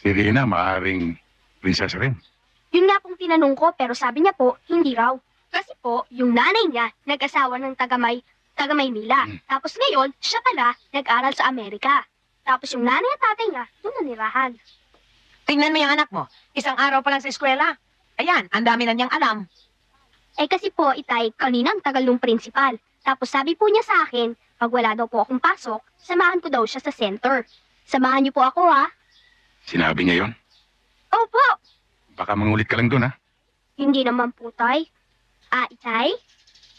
Si Rina, maaring prinsesa rin. Yun nga pong tinanong ko pero sabi niya po, hindi raw. Kasi po, yung nanay niya nag-asawa ng taga Maynila. Tapos ngayon, siya pala nag-aral sa Amerika. Tapos yung nanay at tatay niya, doon nanirahan. Tingnan mo yung anak mo. Isang araw pa lang sa eskwela. Ayan, ang dami na niyang alam. Eh kasi po, itay, kanina ang tagal nung principal. Tapos sabi po niya sa akin, pag wala daw po akong pasok, samahan ko daw siya sa center. Samahan niyo po ako, ha? Sinabi niya yon. Opo! Baka mangulit ka lang doon, ha? Hindi naman po, tay. Ah, itay?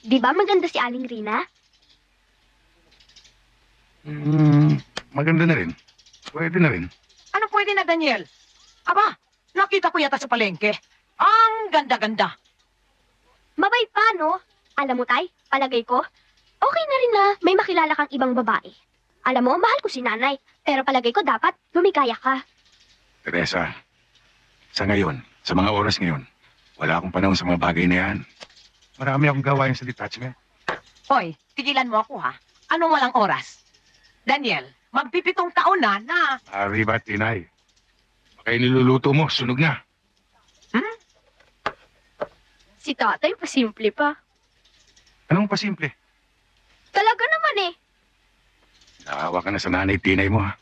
Di ba maganda si Aling Rina? Maganda na rin. Pwede na rin. Ano pwede na, Daniel? Aba, nakita ko yata sa palengke. Ang ganda-ganda. Mabay pa, no? Alam mo, tay, palagay ko, okay na rin na may makilala kang ibang babae. Alam mo, mahal ko si nanay, pero palagay ko dapat lumikaya ka. Teresa, sa ngayon, sa mga oras ngayon, wala akong panahon sa mga bagay na yan. Marami akong gawain sa detachment. Hoy, tigilan mo ako, ha? Anong walang oras? Daniel, magpipitong taon na. Arriba, Tinay. Baka yung niluluto mo, sunog na. Si tatay, pasimple pa. Anong pasimple? Talaga naman eh. Nakawa ka na sa nanay Tinay mo, ha?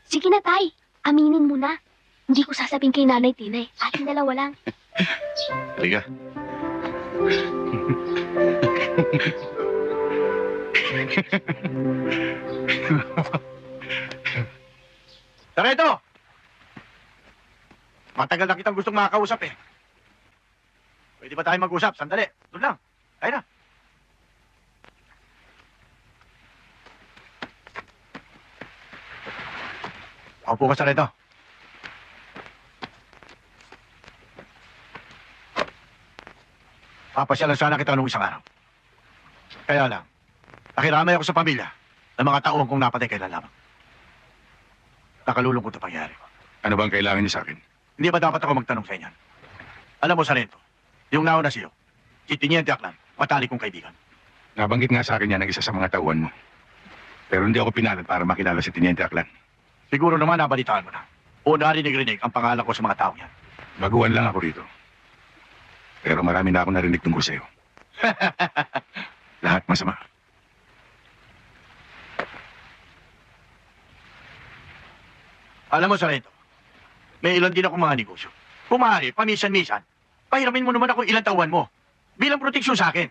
Sige na, tay. Aminin mo na. Hindi ko sasabihin kay nanay Tinay. Ating dalawa lang. Halika. Tareto! Matagal na kitang gustong makakausap eh. Pwede ba tayo mag-usap? Sandali. Doon lang. Ayun na. Paupo ka, Tareto. Papasyalan sana kita nung isang araw. Kaya lang, nakiramay ako sa pamilya ng mga taong kong napatay kailan lamang. Nakalulungkot ang pangyari ko. Ano bang kailangan niyo sa akin? Hindi ba dapat ako magtanong sa inyan? Alam mo, Sarento, yung nauna siyo, si Tiniente Aklan, matali kong kaibigan. Nabanggit nga sa akin yan ng isa sa mga tauhan mo. Pero hindi ako pinalad para makilala si Tiniente Aklan. Siguro naman nabalitaan mo na. O narinig-rinig ang pangalan ko sa mga tao yan. Baguhan lang ako rito. Pero marami na ako narinig tungkol sa'yo. Lahat masama. Alam mo, Sarento, may ilan din ako mga negosyo. Kung maaari, pamisan-misan, pahiramin mo naman ako ilang tauhan mo. Bilang proteksyon sa akin.